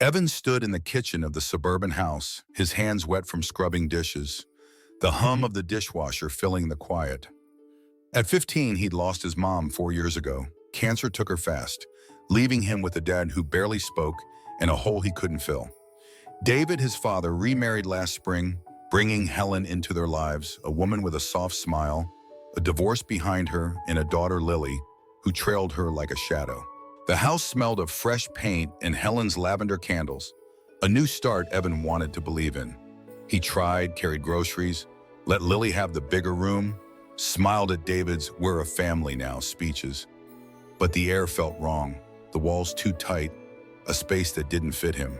Evan stood in the kitchen of the suburban house, his hands wet from scrubbing dishes, the hum of the dishwasher filling the quiet. At 15, he'd lost his mom 4 years ago. Cancer took her fast, leaving him with a dad who barely spoke and a hole he couldn't fill. David, his father, remarried last spring, bringing Helen into their lives, a woman with a soft smile, a divorce behind her, and a daughter, Lily, who trailed her like a shadow. The house smelled of fresh paint and Helen's lavender candles, a new start Evan wanted to believe in. He tried, carried groceries, let Lily have the bigger room, smiled at David's "we're a family now" speeches. But the air felt wrong, the walls too tight, a space that didn't fit him.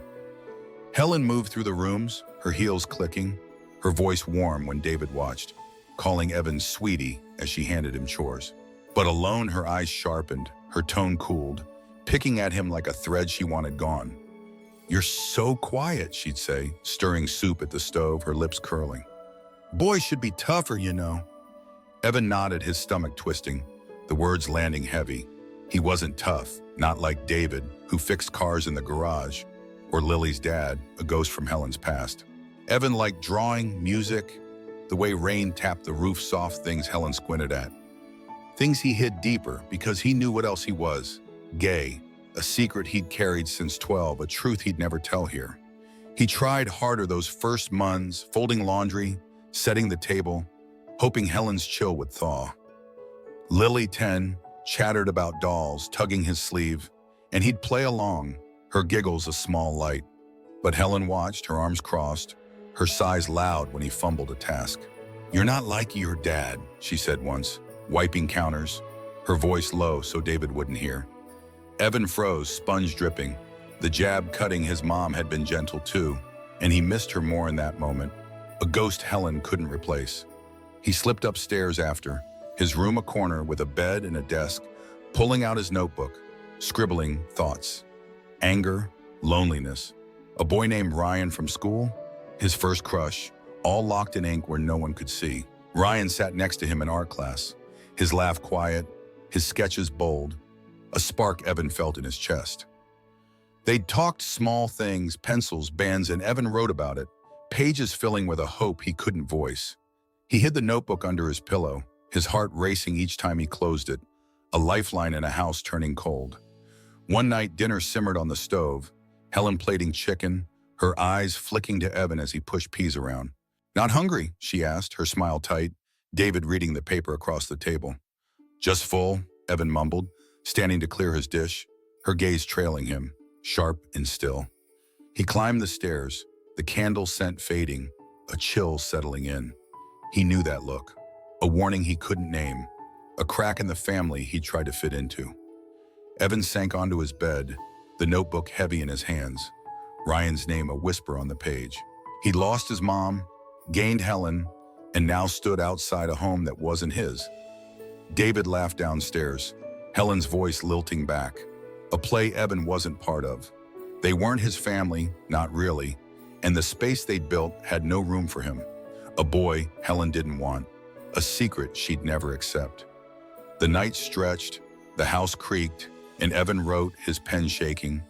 Helen moved through the rooms, her heels clicking, her voice warm when David watched, calling Evan sweetie as she handed him chores. But alone, her eyes sharpened, her tone cooled, picking at him like a thread she wanted gone. "You're so quiet," she'd say, stirring soup at the stove, her lips curling. "Boys should be tougher, you know." Evan nodded, his stomach twisting, the words landing heavy. He wasn't tough, not like David, who fixed cars in the garage, or Lily's dad, a ghost from Helen's past. Evan liked drawing, music, the way rain tapped the roof, soft things Helen squinted at. Things he hid deeper because he knew what else he was. Gay, a secret he'd carried since 12, a truth he'd never tell here. He tried harder those first months, folding laundry, setting the table, hoping Helen's chill would thaw. Lily, 10, chattered about dolls, tugging his sleeve, and he'd play along, her giggles a small light. But Helen watched, her arms crossed, her sighs loud when he fumbled a task. "You're not like your dad," she said once, wiping counters, her voice low so David wouldn't hear. Evan froze, sponge dripping. The jab cutting his mom had been gentle too, and he missed her more in that moment, a ghost Helen couldn't replace. He slipped upstairs after, his room a corner with a bed and a desk, pulling out his notebook, scribbling thoughts. Anger, loneliness, a boy named Ryan from school, his first crush, all locked in ink where no one could see. Ryan sat next to him in art class, his laugh quiet, his sketches bold, a spark Evan felt in his chest. They'd talked small things, pencils, bands, and Evan wrote about it, pages filling with a hope he couldn't voice. He hid the notebook under his pillow, his heart racing each time he closed it, a lifeline in a house turning cold. One night, dinner simmered on the stove, Helen plating chicken, her eyes flicking to Evan as he pushed peas around. "Not hungry?" she asked, her smile tight, David reading the paper across the table. "Just full," Evan mumbled, standing to clear his dish, her gaze trailing him, sharp and still. He climbed the stairs, the candle scent fading, a chill settling in. He knew that look, a warning he couldn't name, a crack in the family he tried to fit into. Evan sank onto his bed, the notebook heavy in his hands, Ryan's name a whisper on the page. He'd lost his mom, gained Helen, and now stood outside a home that wasn't his. David laughed downstairs, Helen's voice lilting back, a play Evan wasn't part of. They weren't his family, not really, and the space they'd built had no room for him. A boy Helen didn't want, a secret she'd never accept. The night stretched, the house creaked, and Evan wrote, his pen shaking,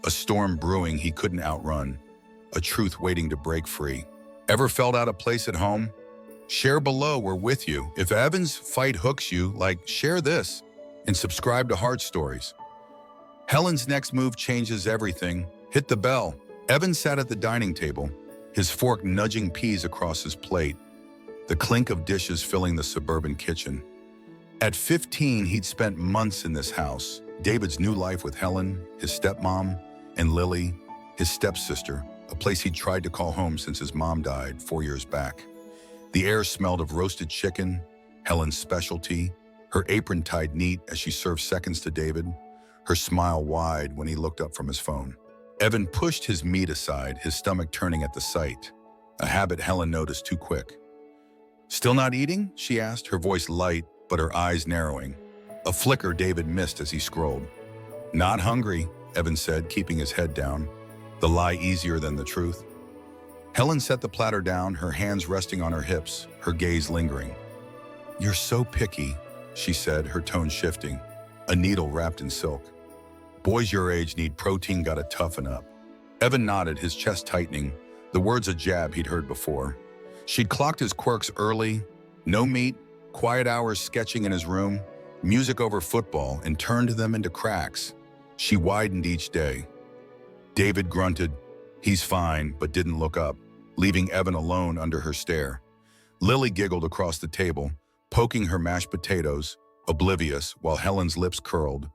a storm brewing he couldn't outrun, a truth waiting to break free. Ever felt out of place at home? Share below, we're with you. If Evan's fight hooks you, share this and subscribe to Heart Stories. Helen's next move changes everything. Hit the bell. Evan sat at the dining table, his fork nudging peas across his plate, the clink of dishes filling the suburban kitchen. At 15, he'd spent months in this house, David's new life with Helen, his stepmom, and Lily, his stepsister, a place he'd tried to call home since his mom died 4 years back. The air smelled of roasted chicken, Helen's specialty, her apron tied neat as she served seconds to David, her smile wide when he looked up from his phone. Evan pushed his meat aside, his stomach turning at the sight, a habit Helen noticed too quick. "Still not eating?" she asked, her voice light, but her eyes narrowing. A flicker David missed as he scrolled. "Not hungry," Evan said, keeping his head down, the lie easier than the truth. Helen set the platter down, her hands resting on her hips, her gaze lingering. "You're so picky," she said, her tone shifting, a needle wrapped in silk. "Boys your age need protein, gotta toughen up." Evan nodded, his chest tightening, the words a jab he'd heard before. She'd clocked his quirks early, no meat, quiet hours sketching in his room, music over football, and turned them into cracks. She widened each day. David grunted, "He's fine," but didn't look up, leaving Evan alone under her stare. Lily giggled across the table, poking her mashed potatoes, oblivious, while Helen's lips curled,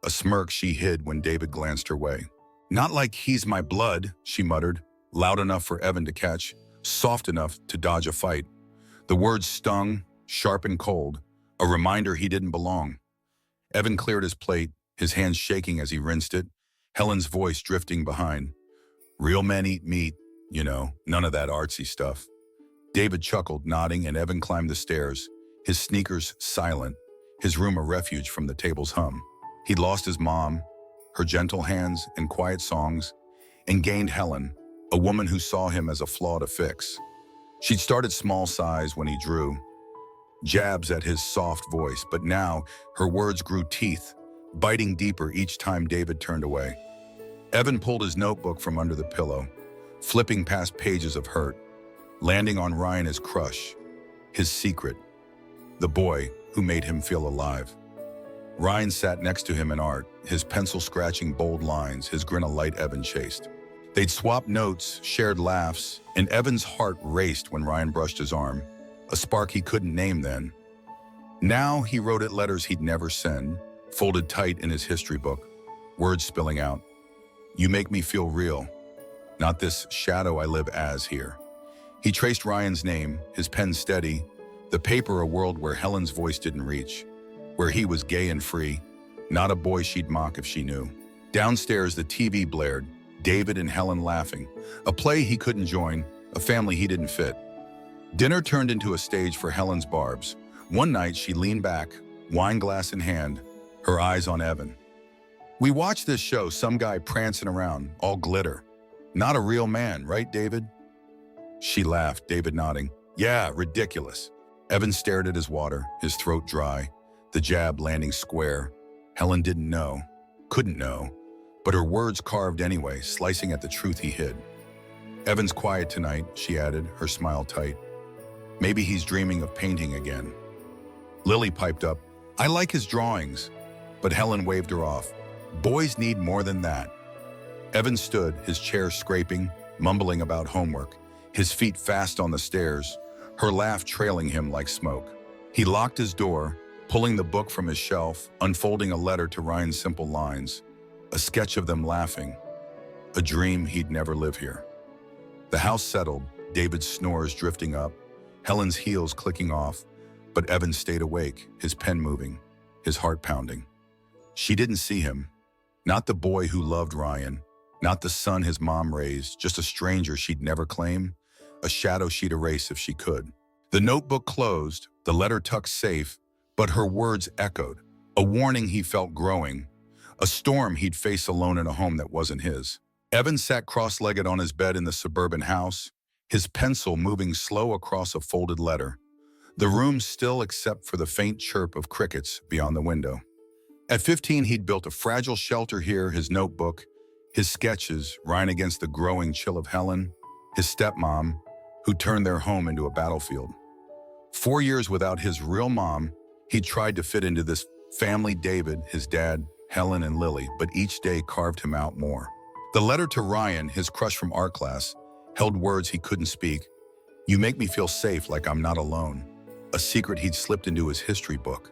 a smirk she hid when David glanced her way. "Not like he's my blood," she muttered, loud enough for Evan to catch, soft enough to dodge a fight. The words stung, sharp and cold, a reminder he didn't belong. Evan cleared his plate, his hands shaking as he rinsed it, Helen's voice drifting behind. "Real men eat meat, you know, none of that artsy stuff." David chuckled, nodding, and Evan climbed the stairs, his sneakers silent, his room a refuge from the table's hum. He'd lost his mom, her gentle hands and quiet songs, and gained Helen, a woman who saw him as a flaw to fix. She'd started small size when he drew, jabs at his soft voice, but now her words grew teeth, biting deeper each time David turned away. Evan pulled his notebook from under the pillow, flipping past pages of hurt, landing on Ryan his crush, his secret, the boy who made him feel alive. Ryan sat next to him in art, his pencil scratching bold lines, his grin a light Evan chased. They'd swapped notes, shared laughs, and Evan's heart raced when Ryan brushed his arm, a spark he couldn't name then. Now he wrote it letters he'd never send, folded tight in his history book, words spilling out. "You make me feel real, not this shadow I live as here." He traced Ryan's name, his pen steady, the paper a world where Helen's voice didn't reach, where he was gay and free, not a boy she'd mock if she knew. Downstairs, the TV blared, David and Helen laughing, a play he couldn't join, a family he didn't fit. Dinner turned into a stage for Helen's barbs. One night, she leaned back, wine glass in hand, her eyes on Evan. "We watched this show, some guy prancing around, all glitter. Not a real man, right, David?" She laughed, David nodding. "Yeah, ridiculous." Evan stared at his water, his throat dry, the jab landing square. Helen didn't know, couldn't know, but her words carved anyway, slicing at the truth he hid. "Evan's quiet tonight," she added, her smile tight. "Maybe he's dreaming of painting again." Lily piped up, "I like his drawings," but Helen waved her off. "Boys need more than that." Evan stood, his chair scraping, mumbling about homework, his feet fast on the stairs, her laugh trailing him like smoke. He locked his door, pulling the book from his shelf, unfolding a letter to Ryan's simple lines, a sketch of them laughing, a dream he'd never live here. The house settled, David's snores drifting up, Helen's heels clicking off, but Evan stayed awake, his pen moving, his heart pounding. She didn't see him, not the boy who loved Ryan, not the son his mom raised, just a stranger she'd never claim, a shadow she'd erase if she could. The notebook closed, the letter tucked safe, but her words echoed, a warning he felt growing, a storm he'd face alone in a home that wasn't his. Evan sat cross-legged on his bed in the suburban house, his pencil moving slow across a folded letter, the room still except for the faint chirp of crickets beyond the window. At 15, he'd built a fragile shelter here, his notebook, his sketches, Ryan against the growing chill of Helen, his stepmom, who turned their home into a battlefield. 4 years without his real mom, he tried to fit into this family, David, his dad, Helen, and Lily, but each day carved him out more. The letter to Ryan, his crush from art class, held words he couldn't speak. "You make me feel safe, like I'm not alone." A secret he'd slipped into his history book,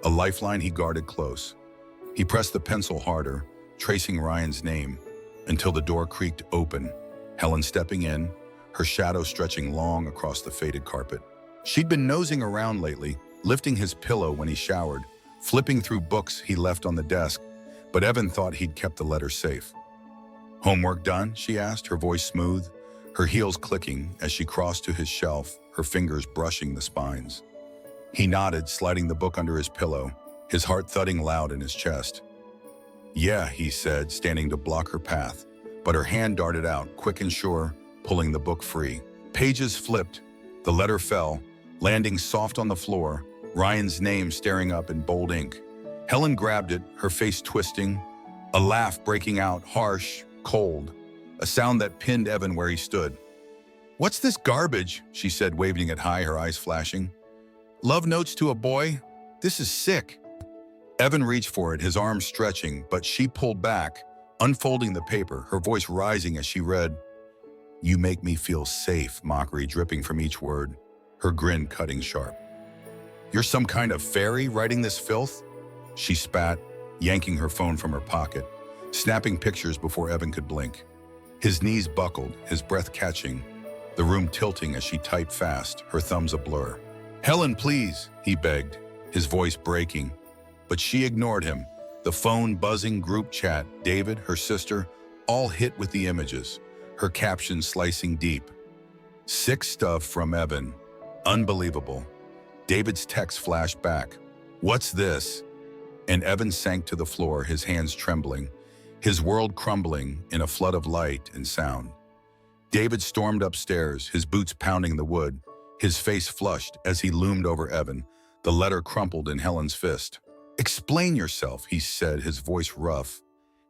a lifeline he guarded close. He pressed the pencil harder, tracing Ryan's name, until the door creaked open, Helen stepping in, her shadow stretching long across the faded carpet. She'd been nosing around lately, lifting his pillow when he showered, flipping through books he left on the desk, but Evan thought he'd kept the letter safe. "Homework done?" she asked, her voice smooth, her heels clicking as she crossed to his shelf, her fingers brushing the spines. He nodded, sliding the book under his pillow, his heart thudding loud in his chest. "Yeah," he said, standing to block her path, but her hand darted out, quick and sure, pulling the book free. Pages flipped, the letter fell, landing soft on the floor, Ryan's name staring up in bold ink. Helen grabbed it, her face twisting, a laugh breaking out, harsh, cold. a sound that pinned Evan where he stood. "What's this garbage?" she said, waving it high, her eyes flashing. "Love notes to a boy? This is sick." Evan reached for it, his arms stretching, but she pulled back, unfolding the paper, her voice rising as she read. "You make me feel safe," mockery dripping from each word, her grin cutting sharp. "You're some kind of fairy writing this filth?" She spat, yanking her phone from her pocket, snapping pictures before Evan could blink. His knees buckled, his breath catching, the room tilting as she typed fast, her thumbs a blur. "Helen, please," he begged, his voice breaking. But she ignored him. The phone buzzing, group chat, David, her sister, all hit with the images, her captions slicing deep. Sick stuff from Evan. Unbelievable. David's text flashed back. "What's this?" And Evan sank to the floor, his hands trembling, his world crumbling in a flood of light and sound. David stormed upstairs, his boots pounding the wood, his face flushed as he loomed over Evan, the letter crumpled in Helen's fist. "Explain yourself," he said, his voice rough.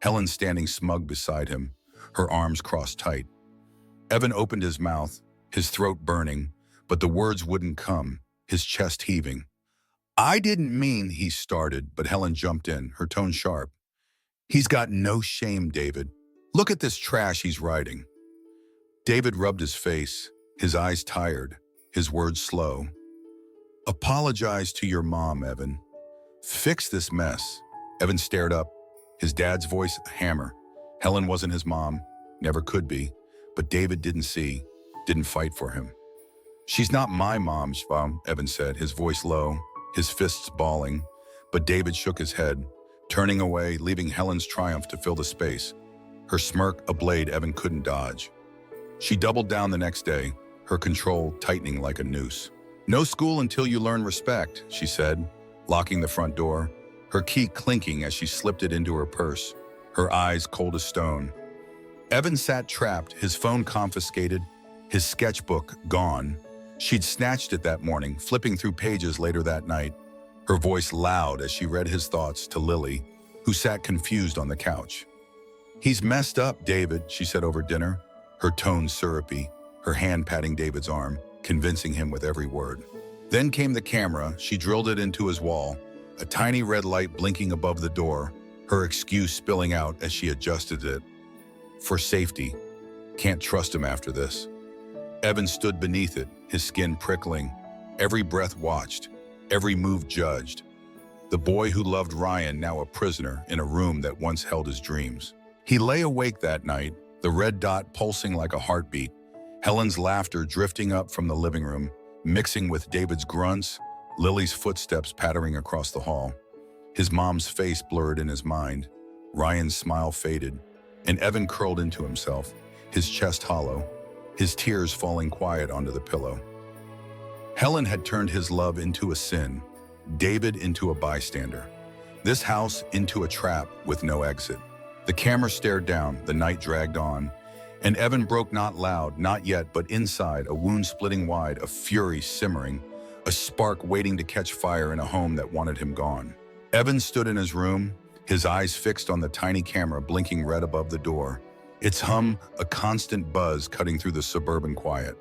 Helen standing smug beside him, her arms crossed tight. Evan opened his mouth, his throat burning, but the words wouldn't come, his chest heaving. "I didn't mean," he started, but Helen jumped in, her tone sharp. "He's got no shame, David. Look at this trash he's writing." David rubbed his face, his eyes tired, his words slow. "Apologize to your mom, Evan. Fix this mess." Evan stared up, his dad's voice a hammer. Helen wasn't his mom, never could be, but David didn't see, didn't fight for him. "She's not my mom, Shvam," Evan said, his voice low, his fists balling, but David shook his head, turning away, leaving Helen's triumph to fill the space. Her smirk a blade Evan couldn't dodge. She doubled down the next day, her control tightening like a noose. "No school until you learn respect," she said, locking the front door, her key clinking as she slipped it into her purse, her eyes cold as stone. Evan sat trapped, his phone confiscated, his sketchbook gone. She'd snatched it that morning, flipping through pages later that night, her voice loud as she read his thoughts to Lily, who sat confused on the couch. "He's messed up, David," she said over dinner, her tone syrupy, her hand patting David's arm, convincing him with every word. Then came the camera, she drilled it into his wall, a tiny red light blinking above the door, her excuse spilling out as she adjusted it. For safety. Can't trust him after this. Evan stood beneath it, his skin prickling, every breath watched, every move judged. The boy who loved Ryan, now a prisoner in a room that once held his dreams. He lay awake that night, the red dot pulsing like a heartbeat, Helen's laughter drifting up from the living room, mixing with David's grunts, Lily's footsteps pattering across the hall. His mom's face blurred in his mind, Ryan's smile faded, and Evan curled into himself, his chest hollow, his tears falling quiet onto the pillow. Helen had turned his love into a sin, David into a bystander, this house into a trap with no exit. The camera stared down, the night dragged on, and Evan broke not loud, not yet, but inside, a wound splitting wide, a fury simmering, a spark waiting to catch fire in a home that wanted him gone. Evan stood in his room, his eyes fixed on the tiny camera blinking red above the door, its hum a constant buzz cutting through the suburban quiet.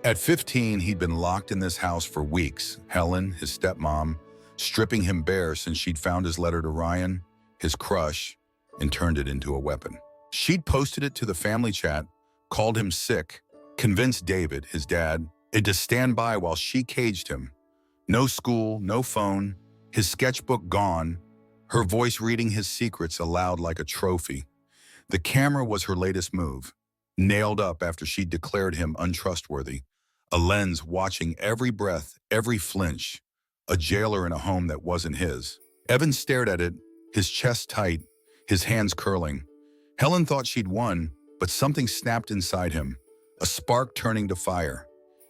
At 15, he'd been locked in this house for weeks, Helen, his stepmom, stripping him bare since she'd found his letter to Ryan, his crush, and turned it into a weapon. She'd posted it to the family chat, called him sick, convinced David, his dad, to stand by while she caged him. No school, no phone, his sketchbook gone, her voice reading his secrets aloud like a trophy. The camera was her latest move, nailed up after she'd declared him untrustworthy, a lens watching every breath, every flinch, a jailer in a home that wasn't his. Evan stared at it, his chest tight, his hands curling. Helen thought she'd won, but something snapped inside him, a spark turning to fire.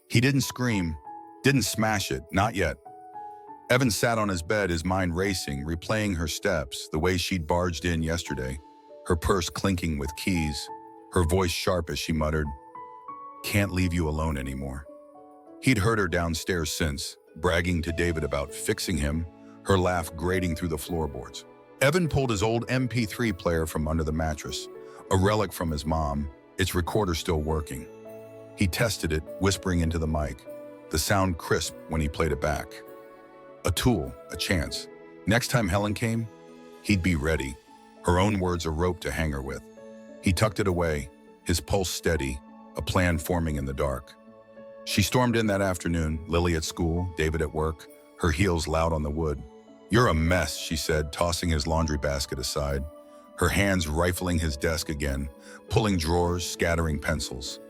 He didn't scream, didn't smash it, not yet. Evan sat on his bed, his mind racing, replaying her steps, the way she'd barged in yesterday, her purse clinking with keys, her voice sharp as she muttered, "Can't leave you alone anymore." He'd heard her downstairs since, bragging to David about fixing him, her laugh grating through the floorboards. Evan pulled his old MP3 player from under the mattress, a relic from his mom, its recorder still working. He tested it, whispering into the mic, the sound crisp when he played it back. A tool, a chance. Next time Helen came, he'd be ready, her own words a rope to hang her with. He tucked it away, his pulse steady, a plan forming in the dark. She stormed in that afternoon, Lily at school, David at work, her heels loud on the wood. "You're a mess," she said, tossing his laundry basket aside, her hands rifling his desk again, pulling drawers, scattering pencils.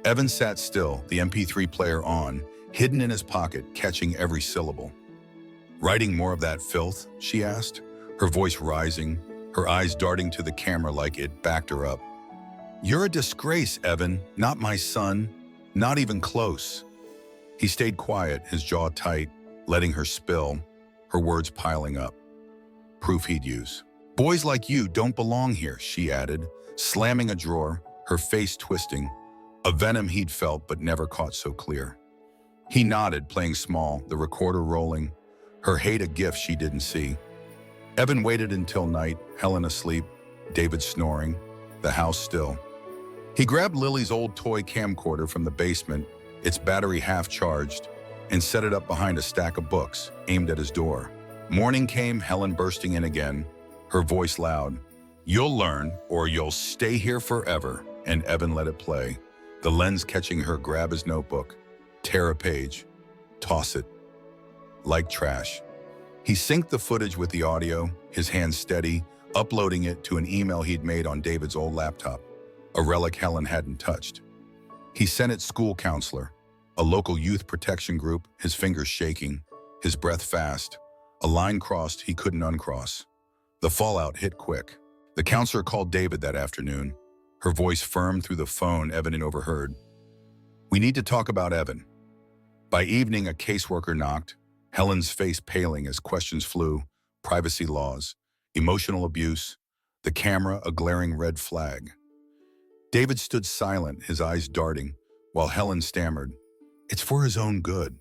Evan sat still, the MP3 player on, hidden in his pocket, catching every syllable. "Writing more of that filth?" she asked, her voice rising, her eyes darting to the camera like it backed her up. "You're a disgrace, Evan, not my son, not even close." He stayed quiet, his jaw tight, letting her spill, her words piling up. Proof he'd use. "Boys like you don't belong here," she added, slamming a drawer, her face twisting, a venom he'd felt but never caught so clear. He nodded, playing small, the recorder rolling, her hate a gift she didn't see. Evan waited until night, Helen asleep, David snoring, the house still. He grabbed Lily's old toy camcorder from the basement, its battery half-charged, and set it up behind a stack of books, aimed at his door. Morning came, Helen bursting in again, her voice loud. "You'll learn, or you'll stay here forever," and Evan let it play, the lens catching her grab his notebook, tear a page, toss it. Like trash. He synced the footage with the audio, his hands steady, uploading it to an email he'd made on David's old laptop, a relic Helen hadn't touched. He sent it school counselor, a local youth protection group, his fingers shaking, his breath fast, a line crossed he couldn't uncross. The fallout hit quick. The counselor called David that afternoon, her voice firm through the phone Evan had overheard. "We need to talk about Evan." By evening, a caseworker knocked, Helen's face paling as questions flew, privacy laws, emotional abuse, the camera a glaring red flag. David stood silent, his eyes darting, while Helen stammered, "It's for his own good."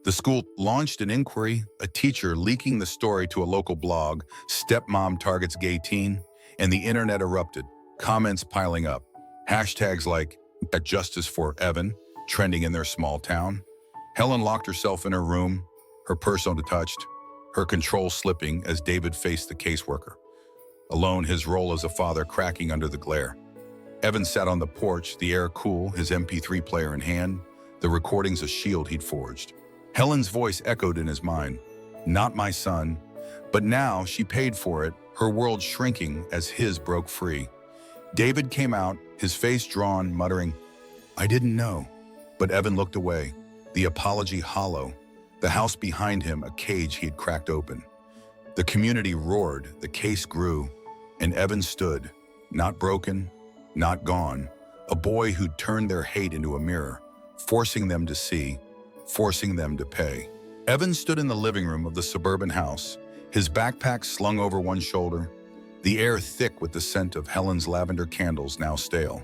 The school launched an inquiry, a teacher leaking the story to a local blog, "Stepmom targets gay teen," and the internet erupted, comments piling up, hashtags like "justice for Evan" trending in their small town. Helen locked herself in her room, her purse untouched, her control slipping as David faced the caseworker. Alone, his role as a father cracking under the glare. Evan sat on the porch, the air cool, his MP3 player in hand, the recordings a shield he'd forged. Helen's voice echoed in his mind, "Not my son," but now she paid for it, her world shrinking as his broke free. David came out, his face drawn, muttering, "I didn't know." But Evan looked away, the apology hollow, the house behind him a cage he had cracked open. The community roared, the case grew, and Evan stood, not broken, not gone, a boy who'd turned their hate into a mirror, forcing them to see, forcing them to pay. Evan stood in the living room of the suburban house, his backpack slung over one shoulder, the air thick with the scent of Helen's lavender candles now stale.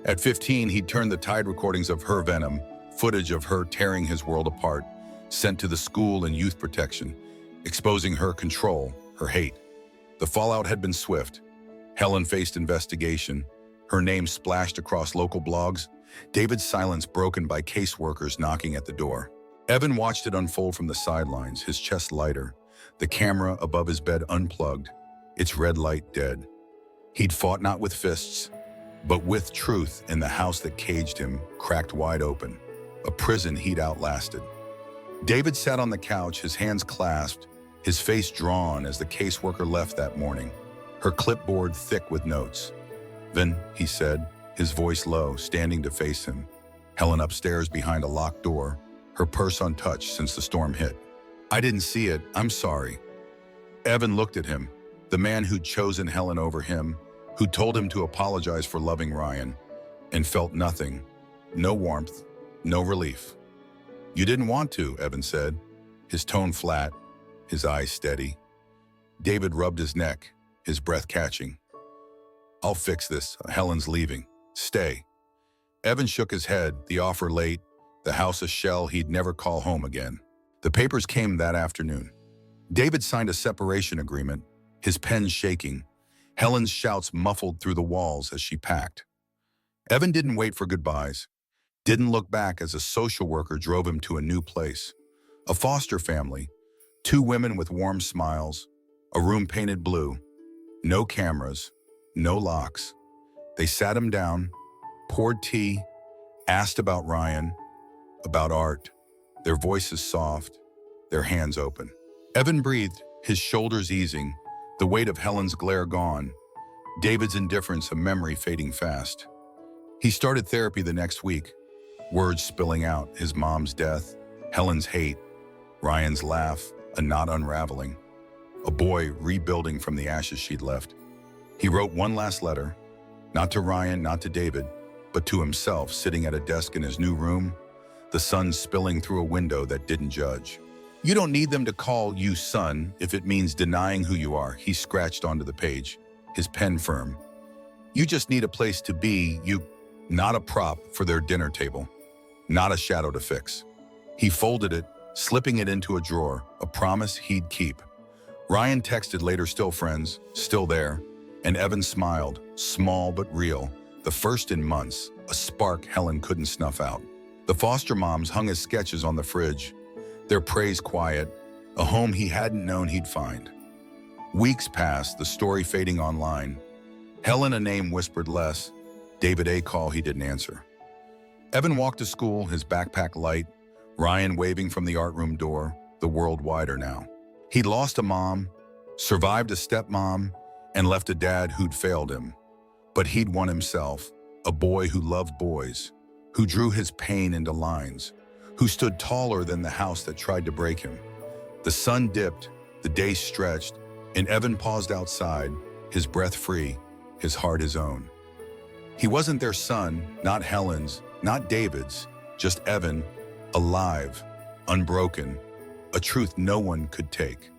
At 15, he'd turned the Tide recordings of her venom, footage of her tearing his world apart, sent to the school and youth protection, exposing her control, her hate. The fallout had been swift. Helen faced investigation, her name splashed across local blogs, David's silence broken by caseworkers knocking at the door. Evan watched it unfold from the sidelines, his chest lighter, the camera above his bed unplugged, its red light dead. He'd fought not with fists, but with truth in the house that caged him, cracked wide open, a prison he'd outlasted. David sat on the couch, his hands clasped, his face drawn as the caseworker left that morning, her clipboard thick with notes. "Vin," he said, his voice low, standing to face him. Helen upstairs behind a locked door, her purse untouched since the storm hit. "I didn't see it, I'm sorry." Evan looked at him, the man who'd chosen Helen over him, who told him to apologize for loving Ryan, and felt nothing, no warmth, no relief. "You didn't want to," Evan said, his tone flat, his eyes steady. David rubbed his neck, his breath catching. "I'll fix this, Helen's leaving. Stay." Evan shook his head, the offer late, the house a shell he'd never call home again. The papers came that afternoon. David signed a separation agreement, his pen shaking, Helen's shouts muffled through the walls as she packed. Evan didn't wait for goodbyes, didn't look back as a social worker drove him to a new place. A foster family, two women with warm smiles, a room painted blue, no cameras, no locks. They sat him down, poured tea, asked about Ryan, about art, their voices soft, their hands open. Evan breathed, his shoulders easing, the weight of Helen's glare gone, David's indifference a memory fading fast. He started therapy the next week, words spilling out, his mom's death, Helen's hate, Ryan's laugh, a knot unraveling, a boy rebuilding from the ashes she'd left. He wrote one last letter, not to Ryan, not to David, but to himself sitting at a desk in his new room, the sun spilling through a window that didn't judge. You don't need them to call you son if it means denying who you are, he scratched onto the page, his pen firm. You just need a place to be, you, not a prop for their dinner table, not a shadow to fix. He folded it, slipping it into a drawer, a promise he'd keep. Ryan texted later, still friends, still there, and Evan smiled, small but real, the first in months, a spark Helen couldn't snuff out. The foster moms hung his sketches on the fridge, their praise quiet, a home he hadn't known he'd find. Weeks passed, the story fading online. Helen, a name whispered less, David a call he didn't answer. Evan walked to school, his backpack light, Ryan waving from the art room door, the world wider now. He'd lost a mom, survived a stepmom, and left a dad who'd failed him. But he'd won himself, a boy who loved boys, who drew his pain into lines, who stood taller than the house that tried to break him. The sun dipped, the day stretched, and Evan paused outside, his breath free, his heart his own. He wasn't their son, not Helen's, not David's, just Evan, alive, unbroken, a truth no one could take.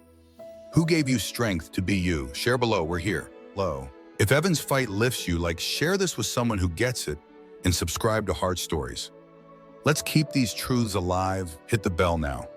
Who gave you strength to be you? Share below, we're here. Low. If Evan's fight lifts you, share this with someone who gets it and subscribe to Heart Stories. Let's keep these truths alive. Hit the bell now.